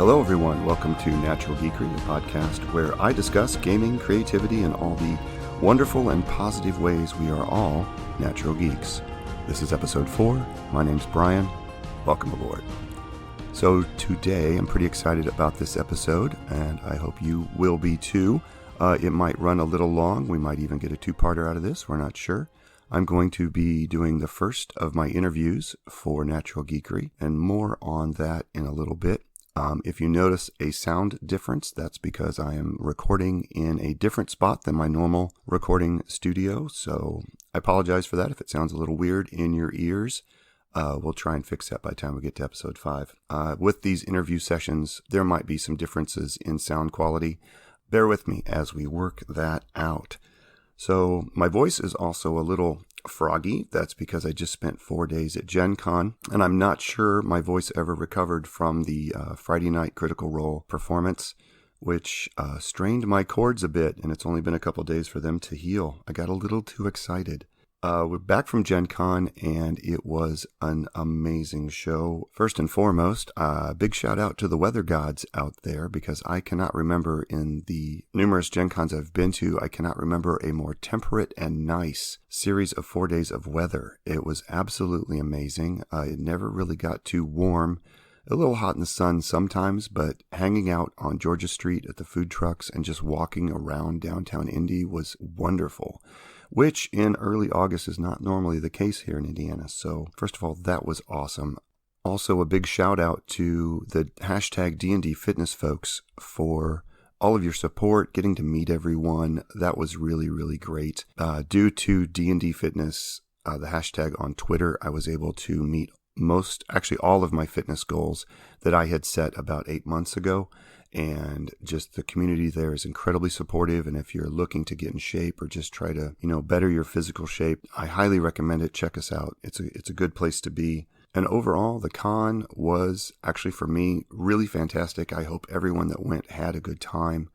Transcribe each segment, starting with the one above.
Hello everyone, welcome to Natural Geekery, a podcast where I discuss gaming, creativity, and all the wonderful and positive ways we are all natural geeks. This is episode 4. My name's Brian. Welcome aboard. So today I'm pretty excited about this episode, and I hope you will be too. It might run a little long. We might even get a two-parter out of this. We're not sure. I'm going to be doing the first of my interviews for Natural Geekery, and more on that in a little bit. If you notice a sound difference, that's because I am recording in a different spot than my normal recording studio. So I apologize for that if it sounds a little weird in your ears. We'll try and fix that by the time we get to episode 5. With these interview sessions, there might be some differences in sound quality. Bear with me as we work that out. So my voice is also a little froggy. That's because I just spent 4 days at Gen Con, and I'm not sure my voice ever recovered from the Friday night Critical Role performance, which strained my cords a bit, and it's only been a couple days for them to heal. I got a little too excited. We're back from Gen Con, and it was an amazing show. First and foremost, big shout out to the weather gods out there, because I cannot remember in the numerous Gen Cons I've been to, I cannot remember a more temperate and nice series of 4 days of weather. It was absolutely amazing. It never really got too warm. A little hot in the sun sometimes, but hanging out on Georgia Street at the food trucks and just walking around downtown Indy was wonderful, which in early August is not normally the case here in Indiana. So first of all, that was awesome. Also, a big shout out to the hashtag D&D Fitness folks for all of your support, getting to meet everyone. That was really, really great. Due to D&D Fitness, the hashtag on Twitter, I was able to meet all of my fitness goals that I had set about 8 months ago. And just the community there is incredibly supportive. And if you're looking to get in shape or just try to, better your physical shape, I highly recommend it. Check us out. It's a good place to be. And overall, the con was actually, for me, really fantastic. I hope everyone that went had a good time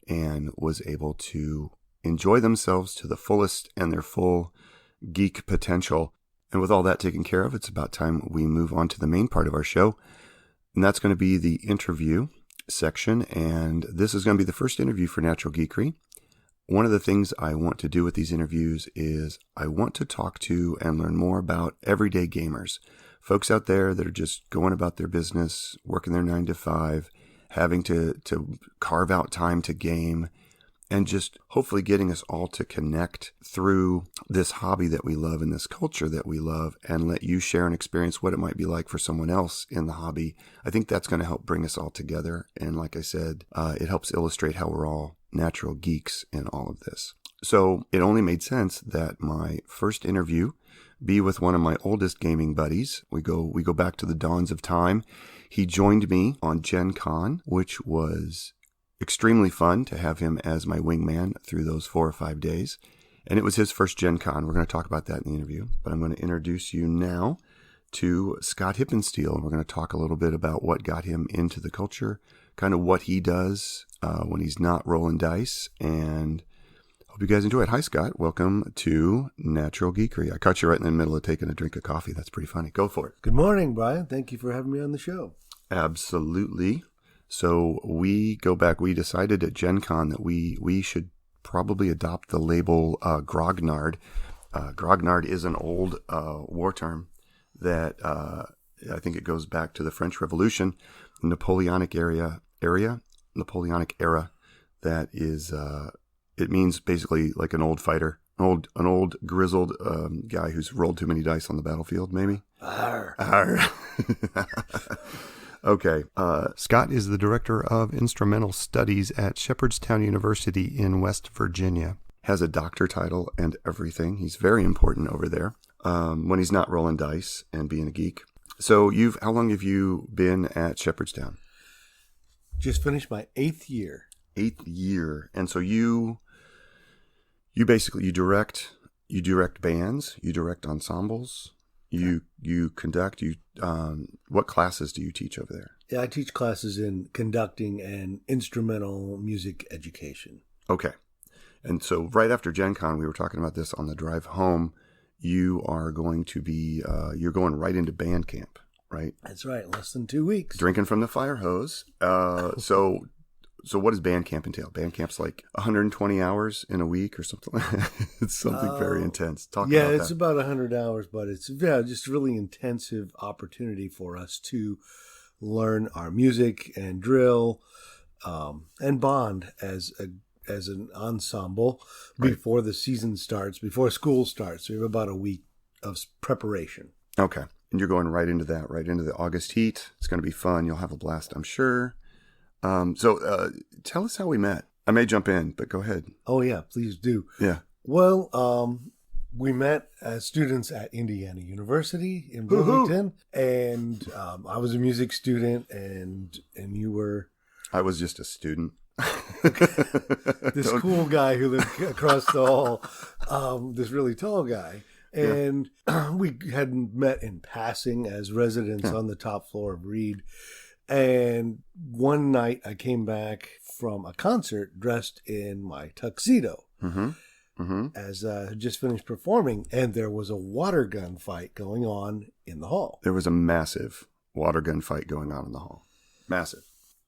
and was able to enjoy themselves to the fullest and their full geek potential. And with all that taken care of, it's about time we move on to the main part of our show. And that's going to be the interview section. And this is going to be the first interview for Natural Geekery. One of the things I want to do with these interviews is I want to talk to and learn more about everyday gamers. Folks out there that are just going about their business, working their 9 to 5, having to carve out time to game, and just hopefully getting us all to connect through this hobby that we love and this culture that we love, and let you share and experience what it might be like for someone else in the hobby. I think that's going to help bring us all together. And like I said, it helps illustrate how we're all natural geeks in all of this. So it only made sense that my first interview be with one of my oldest gaming buddies. We go back to the dawns of time. He joined me on Gen Con, which was extremely fun to have him as my wingman through those 4 or 5 days. And it was his first Gen Con. We're going to talk about that in the interview. But I'm going to introduce you now to Scott Hippensteel. And we're going to talk a little bit about what got him into the culture, kind of what he does when he's not rolling dice. And hope you guys enjoy it. Hi, Scott. Welcome to Natural Geekery. I caught you right in the middle of taking a drink of coffee. That's pretty funny. Go for it. Good morning, Brian. Thank you for having me on the show. Absolutely. So we go back, we decided at Gen Con that we should probably adopt the label grognard. Grognard is an old war term that I think it goes back to the French Revolution, Napoleonic era, that is, it means basically like an old fighter, an old grizzled guy who's rolled too many dice on the battlefield, maybe. Arr. Arr. Okay. Scott is the Director of Instrumental Studies at Shepherdstown University in West Virginia. Has a doctor title and everything. He's very important over there when he's not rolling dice and being a geek. So how long have you been at Shepherdstown? Just finished my 8th year. 8th year. And so you basically, you direct bands, you direct ensembles. You conduct, what classes do you teach over there? Yeah, I teach classes in conducting and instrumental music education. Okay. And so right after Gen Con, we were talking about this on the drive home, you are going to be, you're going right into band camp, right? That's right. Less than 2 weeks. Drinking from the fire hose. So what does band camp entail? Band camp's like 120 hours in a week or something. It's something very intense. Talk about that. It's about 100 hours, but it's just really intensive opportunity for us to learn our music and drill and bond as an ensemble before the season starts, before school starts. We have about a week of preparation. Okay. And you're going right into that, right into the August heat. It's going to be fun. You'll have a blast, I'm sure. So tell us how we met. I may jump in, but go ahead. Oh, yeah, please do. Yeah. Well, we met as students at Indiana University in Bloomington, and I was a music student, and you were... I was just a student. This cool guy who lived across the hall, this really tall guy. And we had met in passing as residents on the top floor of Reed. And one night I came back from a concert dressed in my tuxedo as I had just finished performing. And there was a water gun fight going on in the hall. There was a massive water gun fight going on in the hall. Massive.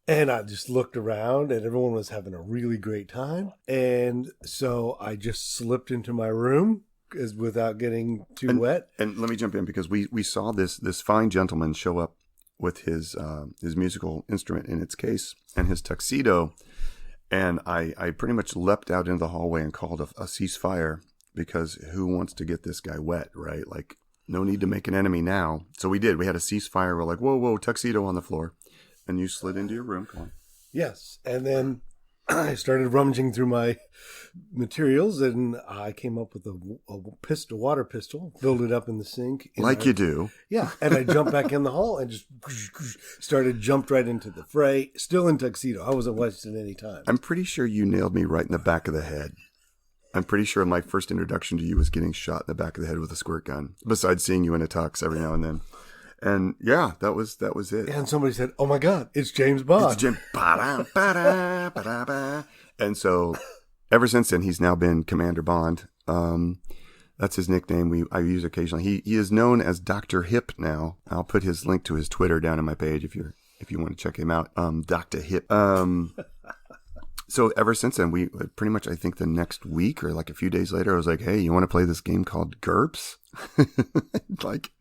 And I just looked around and everyone was having a really great time. And so I just slipped into my room without getting too wet. And let me jump in because we saw this fine gentleman show up with his musical instrument in its case and his tuxedo. And I pretty much leapt out into the hallway and called a ceasefire because who wants to get this guy wet, right? Like, no need to make an enemy now. So we did. We had a ceasefire. We're like, whoa, tuxedo on the floor. And you slid into your room. Come on. Yes. And then I started rummaging through my materials and I came up with a water pistol, filled it up in the sink. Like you do. Yeah. And I jumped back in the hall and just jumped right into the fray, still in tuxedo. I wasn't wasting any time. I'm pretty sure you nailed me right in the back of the head. I'm pretty sure my first introduction to you was getting shot in the back of the head with a squirt gun, besides seeing you in a tux every now and then. And yeah, that was it. And somebody said, "Oh my God, it's James Bond." It's James. And so, ever since then, he's now been Commander Bond. That's his nickname. I use occasionally. He is known as Dr. Hip now. I'll put his link to his Twitter down on my page if you want to check him out. Dr. Hip. So ever since then, we pretty much, I think the next week or like a few days later, I was like, "Hey, you want to play this game called GURPS?" Like,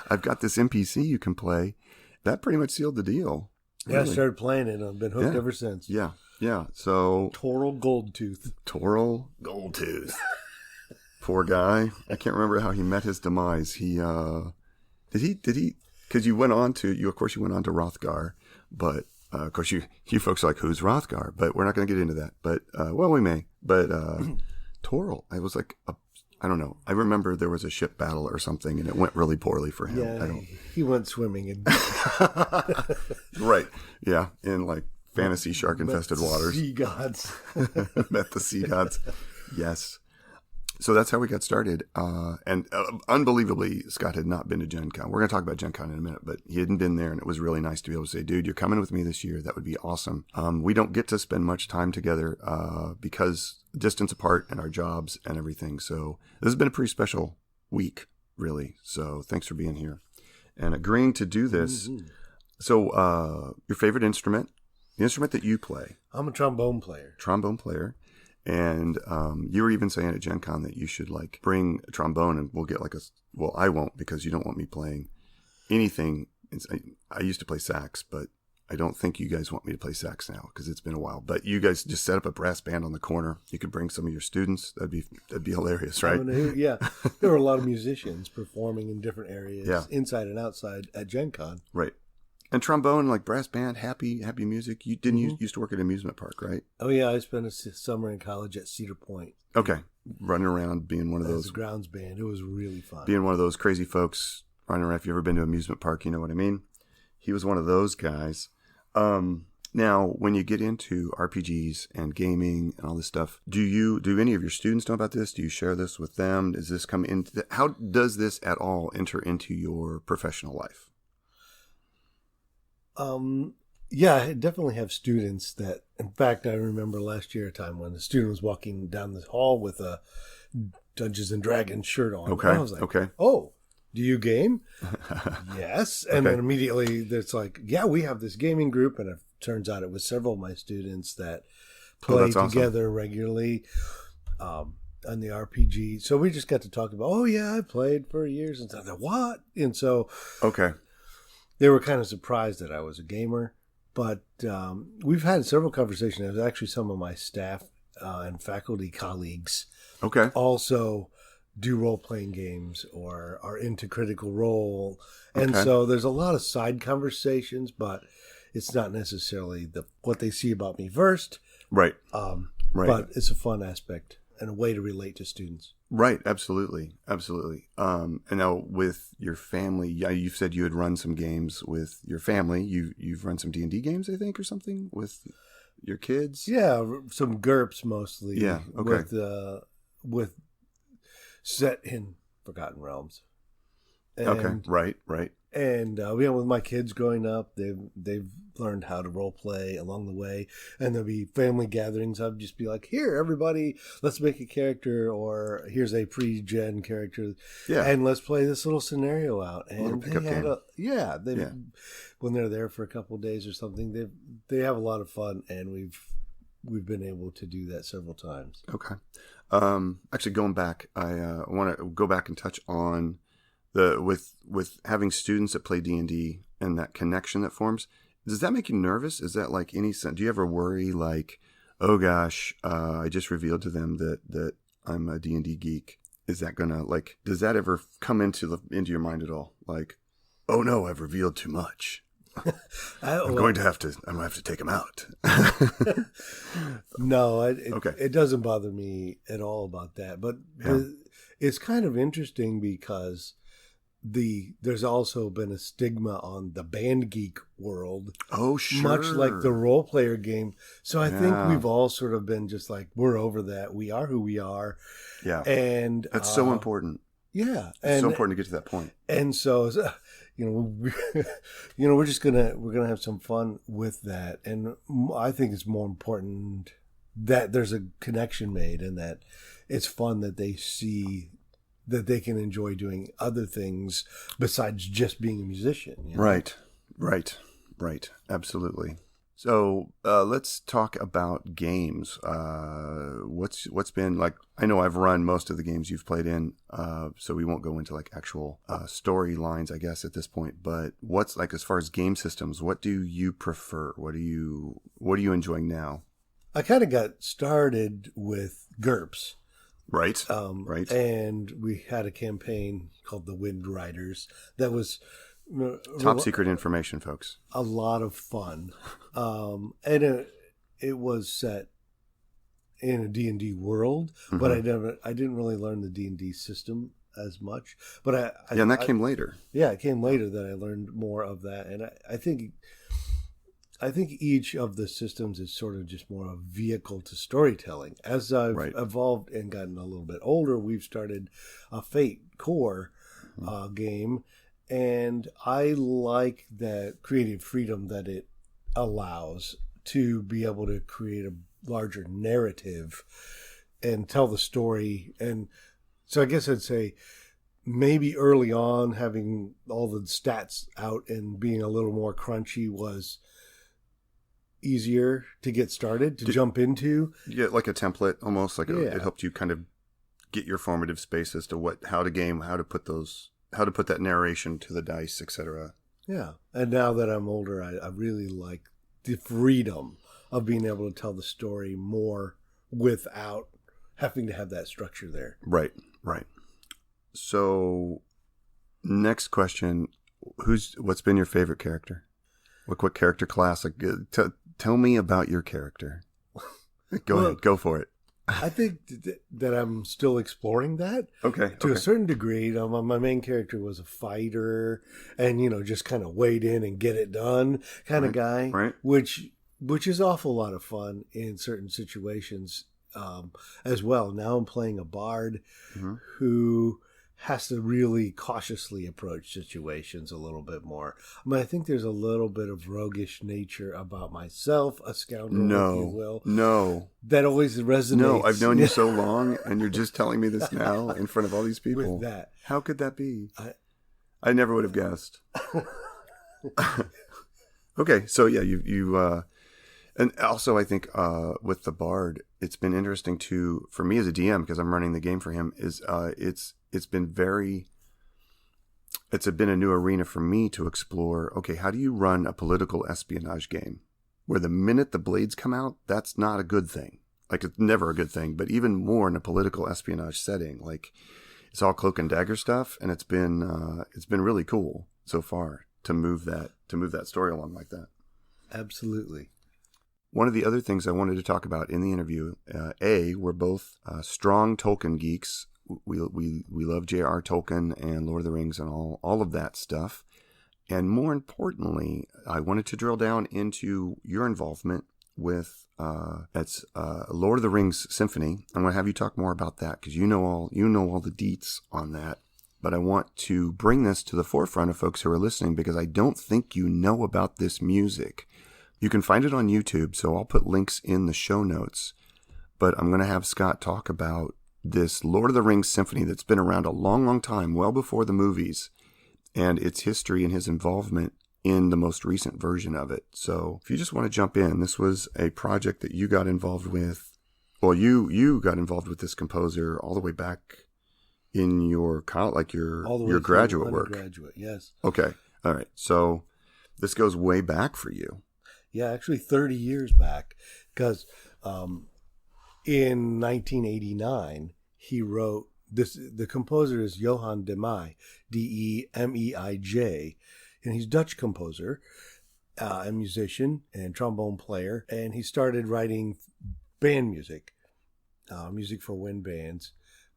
I've got this NPC you can play. That pretty much sealed the deal. Yeah, really. I started playing it. I've been hooked ever since. Yeah. So Toral Goldtooth. Poor guy. I can't remember how he met his demise. He did he? Because you went on to Rothgar, but. Of course, you folks are like, who's Rothgar? But we're not going to get into that. But, we may. But Toril, I was like, I don't know. I remember there was a ship battle or something, and it went really poorly for him. Yeah, he went swimming. Right. Yeah, in like fantasy shark-infested waters. Sea gods. Met the sea gods. Yes. So that's how we got started. And unbelievably, Scott had not been to Gen Con. We're going to talk about Gen Con in a minute, but he hadn't been there, and it was really nice to be able to say, dude, you're coming with me this year. That would be awesome. We don't get to spend much time together because distance apart and our jobs and everything. So this has been a pretty special week, really. So thanks for being here and agreeing to do this. Mm-hmm. So your favorite instrument, the instrument that you play? I'm a trombone player. And you were even saying at Gen Con that you should like bring a trombone and we'll get like I won't because you don't want me playing anything. I used to play sax, but I don't think you guys want me to play sax now because it's been a while. But you guys just set up a brass band on the corner. You could bring some of your students. That'd be hilarious, right? Yeah. There were a lot of musicians performing in different areas, inside and outside at Gen Con. Right. And trombone, like brass band, happy music. You didn't used to work at an amusement park, right? Oh, yeah. I spent a summer in college at Cedar Point. Okay. Running around being one of those. As a grounds band. It was really fun. Being one of those crazy folks running around. If you've ever been to an amusement park, you know what I mean? He was one of those guys. Now, when you get into RPGs and gaming and all this stuff, do any of your students know about this? Do you share this with them? Does this come into how does this at all enter into your professional life? Yeah, I definitely have students that, in fact, I remember last year a time when a student was walking down the hall with a Dungeons and Dragons shirt on. Okay. And I was like, oh, do you game? Yes. And then immediately it's like, yeah, we have this gaming group. And it turns out it was several of my students that play together regularly on the RPG. So we just got to talk about, oh, yeah, I played for years. And I thought, what? And so they were kind of surprised that I was a gamer. But we've had several conversations. There's actually some of my staff and faculty colleagues also do role-playing games or are into Critical Role. And so there's a lot of side conversations, but it's not necessarily what they see about me first. Right. But it's a fun aspect and a way to relate to students. Right. Absolutely. Absolutely. And now with your family, you've said you had run some games with your family. You've run some D&D games, I think, or something with your kids. Yeah. Some GURPS mostly. Yeah. Okay. With set in Forgotten Realms. And, Right. And with my kids growing up, they've learned how to role play along the way, and there'll be family gatherings. I'd just be like, "Here, everybody, let's make a character," or "Here's a pre-gen character, and let's play this little scenario out." And when they're there for a couple of days or something, they have a lot of fun, and we've been able to do that several times. Okay. Actually, going back, I want to go back and touch on with having students that play D&D and that connection that forms. Does that make you nervous? Is that like any sense? Do you ever worry like, oh gosh, I just revealed to them that I'm a D&D geek? Is that gonna does that ever come into your mind at all? Like, oh no, I've revealed too much. I'm going to have to take him out. No, it doesn't bother me at all about that. But it's kind of interesting because there's also been a stigma on the band geek world. Oh, sure. Much like the role player game. So I think we've all sort of been just like, we're over that. We are who we are. Yeah. And that's so important. Yeah. It's so important to get to that point. And so, we're just going to have some fun with that. And I think it's more important that there's a connection made and that it's fun that they see that they can enjoy doing other things besides just being a musician. You know? Right. Absolutely. So let's talk about games. What's been like? I know I've run most of the games you've played in, so we won't go into like actual storylines, I guess, at this point. But what's like as far as game systems? What do you prefer? What are you enjoying now? I kind of got started with GURPS. Right. And we had a campaign called the Wind Riders that was top secret information, folks. A lot of fun. And it was set in a D&D world, but I didn't really learn the D&D system as much. But and that came later. Yeah, it came later that I learned more of that. And I think each of the systems is sort of just more a vehicle to storytelling. As I've evolved and gotten a little bit older, we've started a Fate core game, and I like that creative freedom that it allows to be able to create a larger narrative and tell the story. And so I guess I'd say maybe early on having all the stats out and being a little more crunchy was easier to get started, to jump into. Yeah, like a template almost. Like it helped you kind of get your formative space as to how to game, how to put that narration to the dice, etc. Yeah. And now that I'm older, I really like the freedom of being able to tell the story more without having to have that structure there. Right. So next question, what's been your favorite character? What character class? Tell me about your character. Go ahead. Go for it. I think that I'm still exploring that. To a certain degree. My main character was a fighter and, just kind of wade in and get it done kind of guy, which is awful lot of fun in certain situations as well. Now I'm playing a bard who has to really cautiously approach situations a little bit more. I think there's a little bit of roguish nature about myself, a scoundrel, if you will. No. That always resonates. No, I've known you so long, and you're just telling me this now in front of all these people. With that. How could that be? I never would have guessed. Okay, so yeah, and also I think with the Bard, it's been interesting for me as a DM, because I'm running the game for him. It's been a new arena for me to explore. Okay, how do you run a political espionage game where the minute the blades come out, that's not a good thing. Like, it's never a good thing, but even more in a political espionage setting, like it's all cloak and dagger stuff, and it's been really cool so far to move that story along like that. Absolutely. One of the other things I wanted to talk about in the interview, we're both strong Tolkien geeks. We love J.R.R. Tolkien and Lord of the Rings and all of that stuff. And more importantly, I wanted to drill down into your involvement with that's Lord of the Rings Symphony. I'm going to have you talk more about that, because you know all the deets on that. But I want to bring this to the forefront of folks who are listening, because I don't think you know about this music. You can find it on YouTube, so I'll put links in the show notes. But I'm going to have Scott talk about this Lord of the Rings Symphony that's been around a long, long time, well before the movies, and its history and his involvement in the most recent version of it. So if you just want to jump in, this was a project that you got involved with. Well, you got involved with this composer all the way back in your your graduate work. Undergraduate, yes. Okay. All right. So this goes way back for you. Yeah, actually 30 years back, because in 1989, he wrote this. The composer is Johan de Meij, Demeij, and he's a Dutch composer, a musician and trombone player, and he started writing band music, music for wind bands.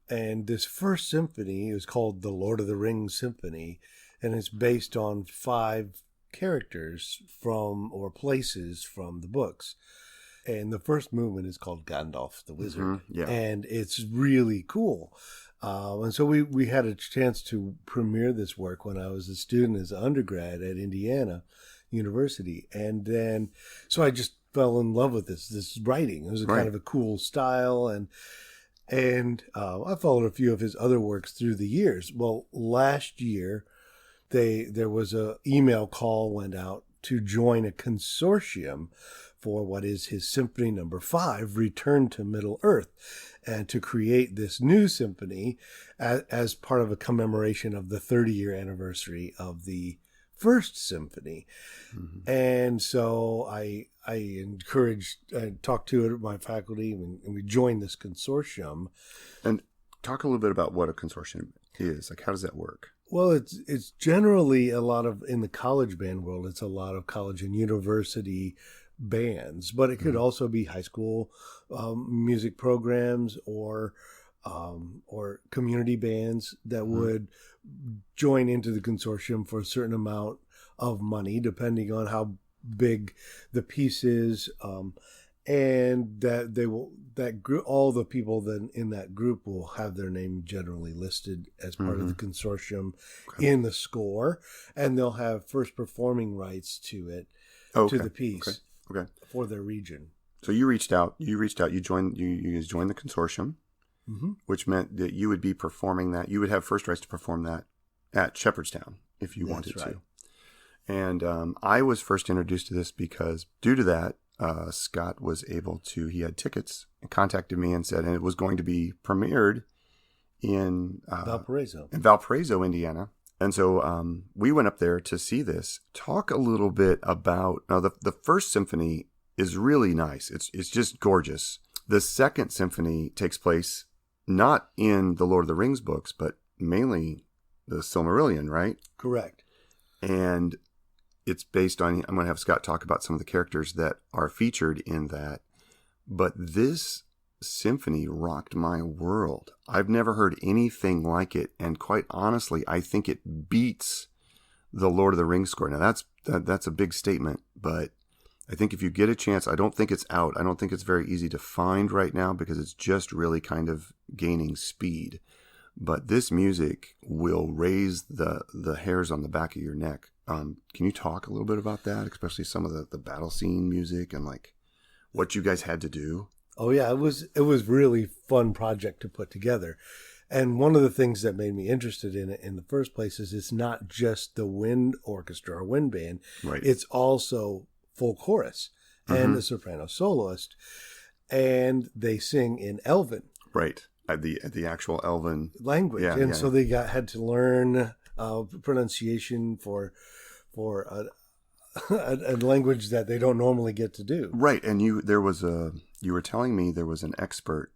And this first symphony is called the Lord of the Rings Symphony, and it's based on 5 characters or places from the books. And the first movement is called Gandalf the Wizard. Mm-hmm, yeah. And it's really cool. And so we had a chance to premiere this work when I was a student as an undergrad at Indiana University. And then, so I just fell in love with this writing. It was kind of a cool style. And I followed a few of his other works through the years. Well, last year, there was a email call went out to join a consortium for what is his Symphony Number 5, Return to Middle Earth, and to create this new symphony as part of a commemoration of the 30-year anniversary of the first symphony. Mm-hmm. And so I talked to my faculty, and we joined this consortium. And talk a little bit about what a consortium is. Like, how does that work? Well, it's generally a lot of, in the college band world, it's a lot of college and university bands, but it could also be high school music programs or community bands that would join into the consortium for a certain amount of money, depending on how big the piece is, and that group, all the people then in that group will have their name generally listed as part of the consortium in the score, and they'll have first performing rights to it, to the piece. Okay. For their region. So you reached out, you joined the consortium, which meant that you would be performing that. You would have first rights to perform that at Shepherdstown if you wanted to. And I was first introduced to this because due to that, Scott was able to, he had tickets and contacted me and said, and it was going to be premiered in Valparaiso, Indiana. And so we went up there to see this. Talk a little bit about, the first symphony is really nice. It's just gorgeous. The second symphony takes place not in the Lord of the Rings books, but mainly the Silmarillion, right? Correct. And it's based on, I'm going to have Scott talk about some of the characters that are featured in that. But this symphony rocked my world. I've never heard anything like it, and quite honestly, I think it beats the Lord of the Rings score. Now that's a big statement, but I think if you get a chance, I don't think it's out. I don't think it's very easy to find right now because it's just really kind of gaining speed. But this music will raise the hairs on the back of your neck. Can you talk a little bit about that, especially some of the battle scene music and like what you guys had to do? Oh yeah, it was really fun project to put together. And one of the things that made me interested in it in the first place is it's not just the wind orchestra or wind band. Right. It's also full chorus and a soprano soloist. And they sing in Elven. Right. At the actual Elven language. Yeah, and yeah. so they had to learn pronunciation for a language that they don't normally get to do. Right. And you were telling me there's an expert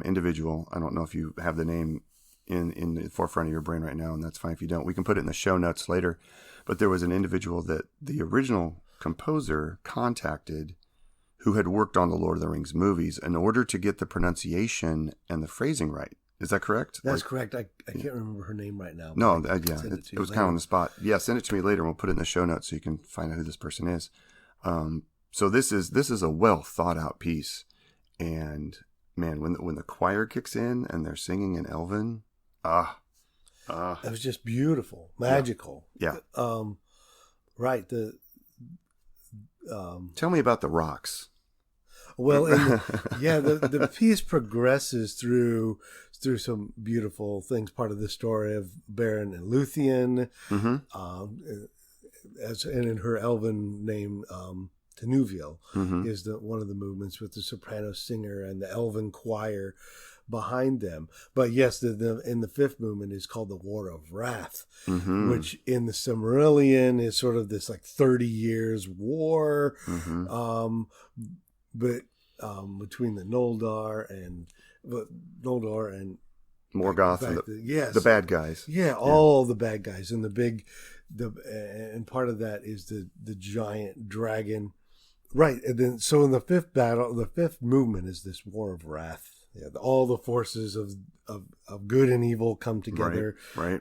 individual. I don't know if you have the name in the forefront of your brain right now, and that's fine if you don't. We can put it in the show notes later. But there was an individual that the original composer contacted who had worked on the Lord of the Rings movies in order to get the pronunciation and the phrasing right. Is that correct? That's correct. I can't remember her name right now. No, it was kind of on the spot. Yeah, send it to me later and we'll put it in the show notes so you can find out who this person is. So this is a well thought out piece. And man, when the choir kicks in and they're singing in Elven, it was just beautiful, magical. Yeah. Right. Tell me about the rocks. Well, the piece progresses through some beautiful things. Part of the story of Beren and Luthien, and in her Elven name, Tenuviel, is one of the movements with the soprano singer and the Elven choir behind them. But yes, in the fifth movement is called the War of Wrath, which in the Silmarillion is sort of this like 30 years war, but between the Noldor and Morgoth and the bad guys. Yeah, all the bad guys and and part of that is the giant dragon. Right. And then so in the fifth movement is this War of Wrath. Yeah, all the forces of good and evil come together. Right.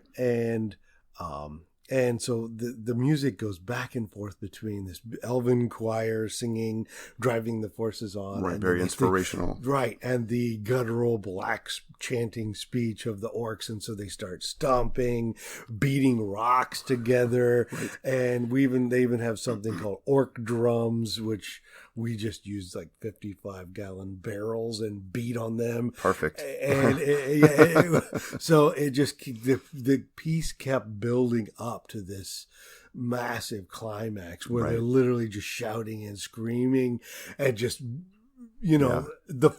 And so the music goes back and forth between this Elven choir singing, driving the forces on. Right, very inspirational. Right, and the guttural black chanting speech of the orcs. And so they start stomping, beating rocks together. Right. And they even have something called orc drums, which we just used like 55-gallon barrels and beat on them. Perfect. And so it just the piece kept building up to this massive climax where they're literally just shouting and screaming and just the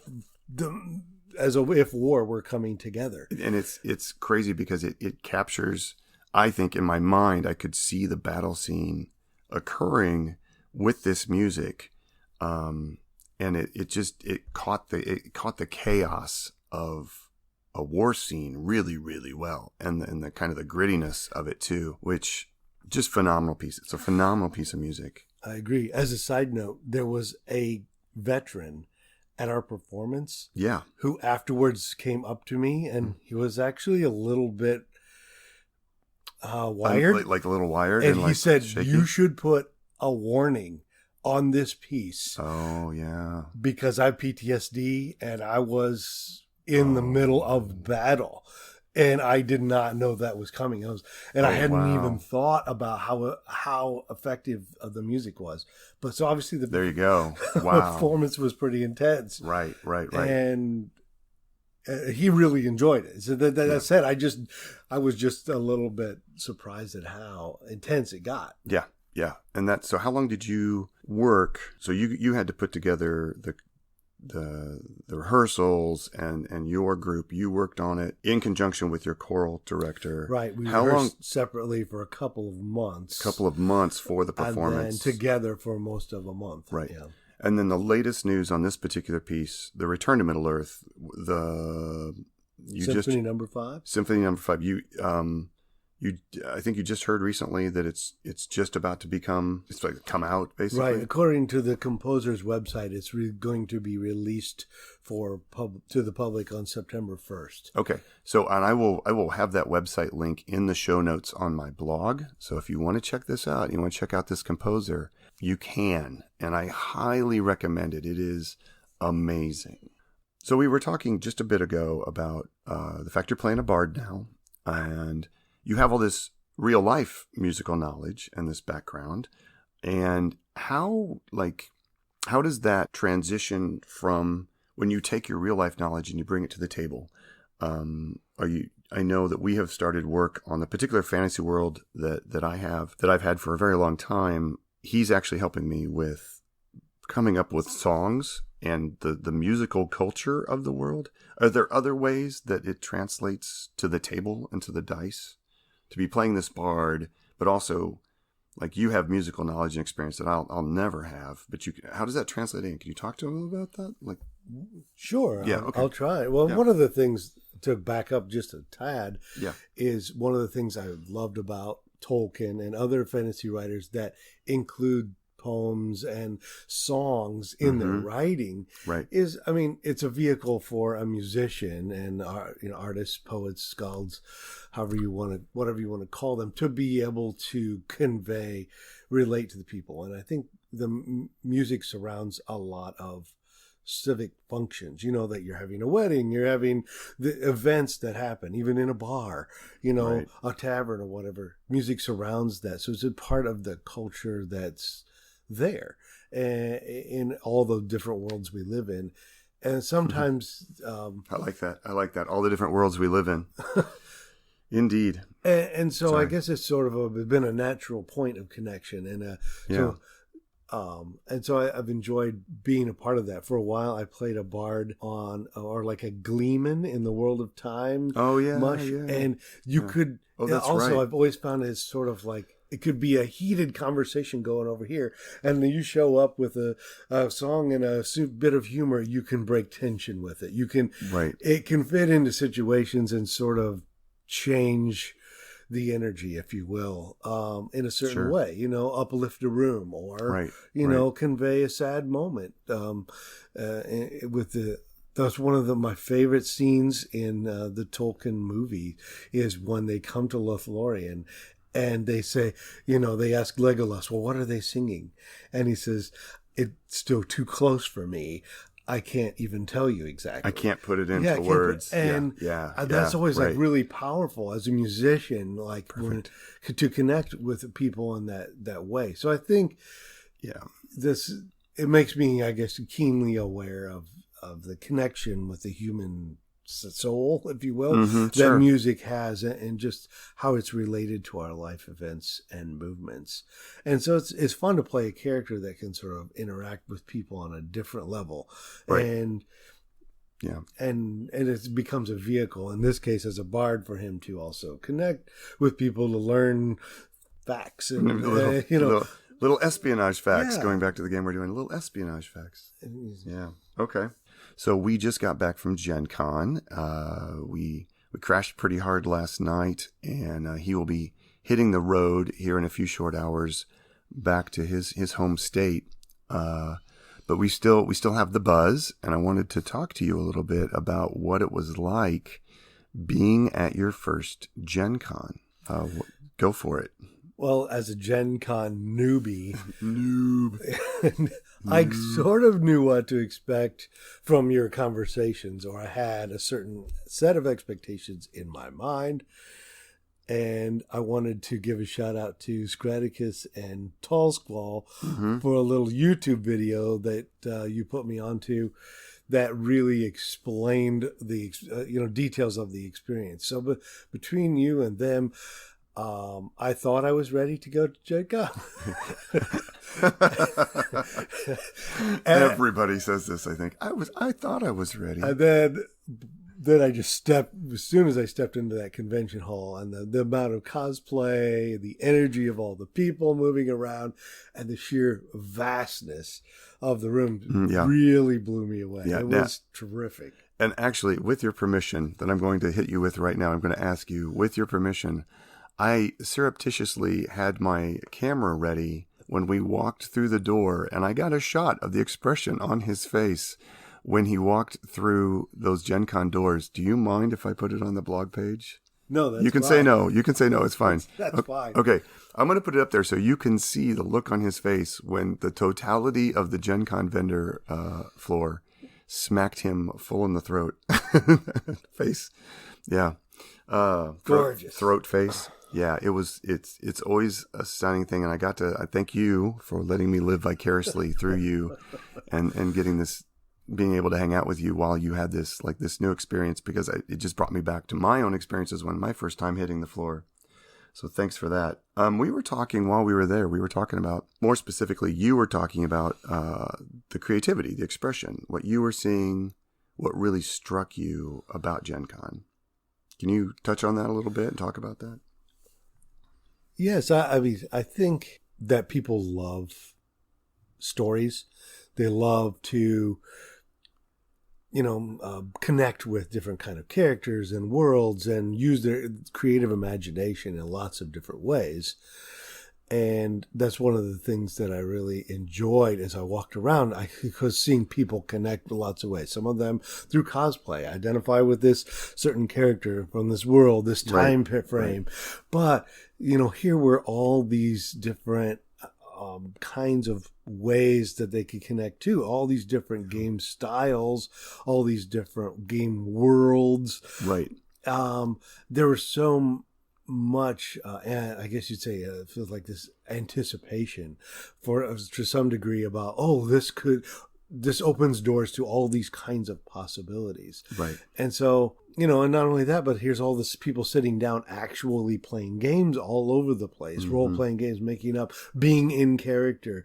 as if war were coming together. And it's crazy because it captures. I think in my mind I could see the battle scene occurring with this music. And it caught the chaos of a war scene really, really well, and the kind of the grittiness of it too, which just phenomenal piece. It's a phenomenal piece of music. I agree. As a side note, there was a veteran at our performance, who afterwards came up to me, and he was actually a little bit wired, like a little wired, and he said, shaky. "You should put a warning on this piece." Oh yeah, because I have PTSD and I was in the middle of battle, and I did not know that was coming. I hadn't even thought about how effective the music was. But so obviously there you go. Wow, performance was pretty intense. Right. And he really enjoyed it. So that said, I was just a little bit surprised at how intense it got. Yeah. Yeah. And so how long did you work? So you had to put together the rehearsals and your group, you worked on it in conjunction with your choral director. Right. We rehearsed separately for a couple of months. For the performance. And then together for most of a month. Right. Yeah. And then the latest news on this particular piece, the Return to Middle Earth, Symphony Number 5. Symphony Number 5. I think you just heard recently that it's just about to come out, basically. Right. According to the composer's website, it's going to be released to the public on September 1st. Okay. So, and I will have that website link in the show notes on my blog. So if you want to check this out, you want to check out this composer, you can. And I highly recommend it. It is amazing. So we were talking just a bit ago about the fact you're playing a bard now, and you have all this real life musical knowledge and this background, and how how does that transition from when you take your real life knowledge and you bring it to the table? I know that we have started work on the particular fantasy world that I've had for a very long time. He's actually helping me with coming up with songs and the musical culture of the world. Are there other ways that it translates to the table and to the dice? To be playing this bard, but also like you have musical knowledge and experience that I'll never have. But how does that translate in? Can you talk to him about that? Like, sure. Yeah. Okay. I'll try. Well, Yeah. one of the things to back up just a tad Yeah. is one of the things I loved about Tolkien and other fantasy writers that include poems and songs in their writing Right. is, I mean, it's a vehicle for a musician and artists, poets, skalds, whatever you want to call them, to be able to convey, relate to the people. And I think the music surrounds a lot of civic functions, that you're having a wedding, you're having the events that happen, even in a bar, Right. a tavern or whatever. Music surrounds that. So it's a part of the culture that's there in all the different worlds we live in. And sometimes I like that. All the different worlds we live in. Indeed. and so Sorry. I guess it's sort of been a natural point of connection. And so I've enjoyed being a part of that. For a while, I played a bard or like a gleeman in the World of Time. Oh yeah, Mush, yeah. and you could. Oh, that's also, right. I've always found it's sort of like it could be a heated conversation going over here, and then you show up with a song and a bit of humor. You can break tension with it. You can. Right. It can fit into situations and sort of change the energy, if you will, in a certain way, uplift a room or, convey a sad moment. That's one of my favorite scenes in the Tolkien movie is when they come to Lothlorien and they say, they ask Legolas, well, what are they singing? And he says, it's still too close for me. I can't even tell you exactly. I can't put it into words. And that's always like really powerful as a musician, like to connect with people in that way. So I think, it makes me, I guess, keenly aware of the connection with the human soul, if you will, that music has, and just how it's related to our life events and movements. And so it's fun to play a character that can sort of interact with people on a different level. Right. And it becomes a vehicle, in this case as a bard, for him to also connect with people, to learn facts and little espionage facts. Going back to the game we're doing, little espionage facts. Yeah. Okay. So we just got back from Gen Con. We crashed pretty hard last night, and he will be hitting the road here in a few short hours back to his home state. But we still have the buzz, and I wanted to talk to you a little bit about what it was like being at your first Gen Con. Go for it. Well, as a Gen Con newbie, I sort of knew what to expect from your conversations, or I had a certain set of expectations in my mind. And I wanted to give a shout out to Scraticus and Tall Squall for a little YouTube video that you put me onto that really explained the details of the experience. So between you and them, I thought I was ready to go to Gen Con. Everybody says this, I think. I thought I was ready. And then I just stepped, as soon as I stepped into that convention hall, and the amount of cosplay, the energy of all the people moving around, and the sheer vastness of the room really blew me away. It was terrific. And actually, with your permission, that I'm going to hit you with right now, I'm going to ask you, with your permission, I surreptitiously had my camera ready when we walked through the door, and I got a shot of the expression on his face when he walked through those Gen Con doors. Do you mind if I put it on the blog page? No, that's You can fine. say no. You can say no. It's fine. That's fine. Okay. I'm going to put it up there so you can see the look on his face when the totality of the Gen Con vendor floor smacked him full in the throat. Face. Yeah. Gorgeous. Throat face. Yeah, it's always a stunning thing, and I thank you for letting me live vicariously through you, and being able to hang out with you while you had this new experience, because it just brought me back to my own experiences when my first time hitting the floor. So thanks for that. We were talking while we were there. We were talking about, more specifically, you were talking about the creativity, the expression, what you were seeing, what really struck you about Gen Con. Can you touch on that a little bit and talk about that? Yes, I mean, I think that people love stories. They love to, connect with different kind of characters and worlds and use their creative imagination in lots of different ways. And that's one of the things that I really enjoyed as I walked around. Because seeing people connect in lots of ways. Some of them through cosplay, identify with this certain character from this world, this time frame. Right. But, here were all these different kinds of ways that they could connect to, all these different game styles, all these different game worlds. Right. There was so much, and I guess you'd say it feels like this anticipation to some degree about, this opens doors to all these kinds of possibilities. Right. And so, and not only that, but here's all this people sitting down actually playing games all over the place, role-playing games, making up, being in character,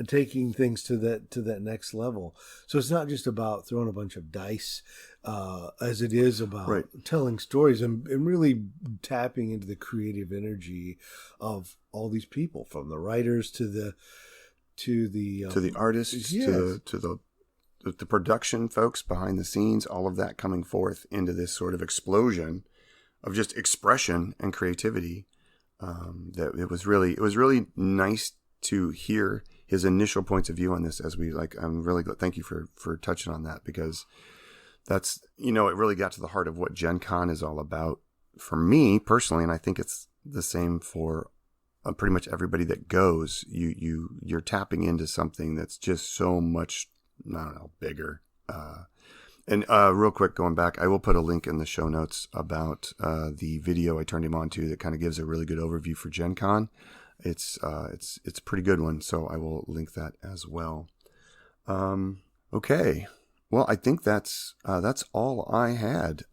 taking things to that next level. So it's not just about throwing a bunch of dice, as it is about telling stories and really tapping into the creative energy of all these people, from the writers to the artists, yes, to the production folks behind the scenes, all of that coming forth into this sort of explosion of just expression and creativity. That it was really nice to hear his initial points of view on this. I'm really glad. Thank you for touching on that, because that's, it really got to the heart of what Gen Con is all about for me personally. And I think it's the same for pretty much everybody that goes. You're tapping into something that's just so much, I don't know, bigger. And real quick, going back, I will put a link in the show notes about the video I turned him on to that kind of gives a really good overview for Gen Con. It's a pretty good one, so I will link that as well. Okay. Well, I think that's all I had.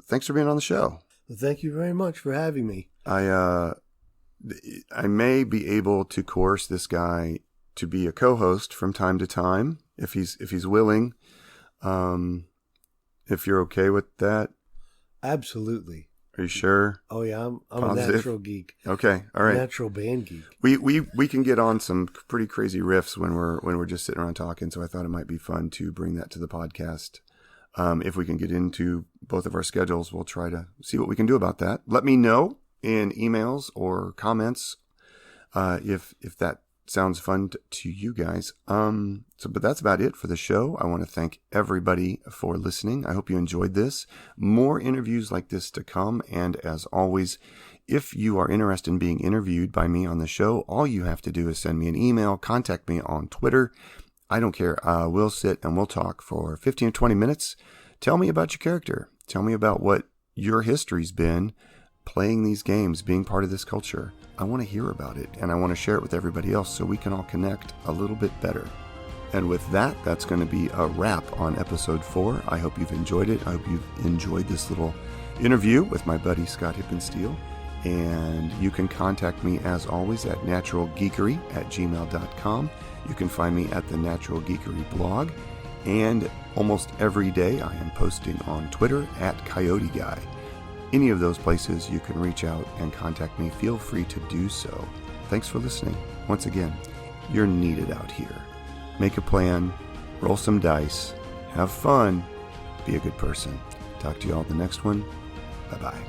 Thanks for being on the show. Thank you very much for having me. I may be able to coerce this guy to be a co-host from time to time if he's willing. If you're okay with that. Absolutely. Are you sure? Oh yeah, I'm a natural geek. Okay, all right. Natural band geek. We can get on some pretty crazy riffs when we're just sitting around talking. So I thought it might be fun to bring that to the podcast. If we can get into both of our schedules, we'll try to see what we can do about that. Let me know in emails or comments if that sounds fun to you guys. But that's about it for the show. I want to thank everybody for listening. I hope you enjoyed this. More interviews like this to come. And as always, if you are interested in being interviewed by me on the show, all you have to do is send me an email, contact me on Twitter. I don't care. We'll sit and we'll talk for 15 or 20 minutes. Tell me about your character. Tell me about what your history's been playing these games, being part of this culture. I want to hear about it, and I want to share it with everybody else so we can all connect a little bit better. And with that, that's going to be a wrap on episode 4. I hope you've enjoyed it. I hope you've enjoyed this little interview with my buddy Scott Hippensteel. And you can contact me, as always, at naturalgeekery@gmail.com. You can find me at the Natural Geekery blog. And almost every day I am posting on Twitter at Coyote Guy. Any of those places you can reach out and contact me. Feel free to do so. Thanks for listening. Once again, you're needed out here. Make a plan, roll some dice, have fun, be a good person. Talk to you all in the next one. Bye-bye.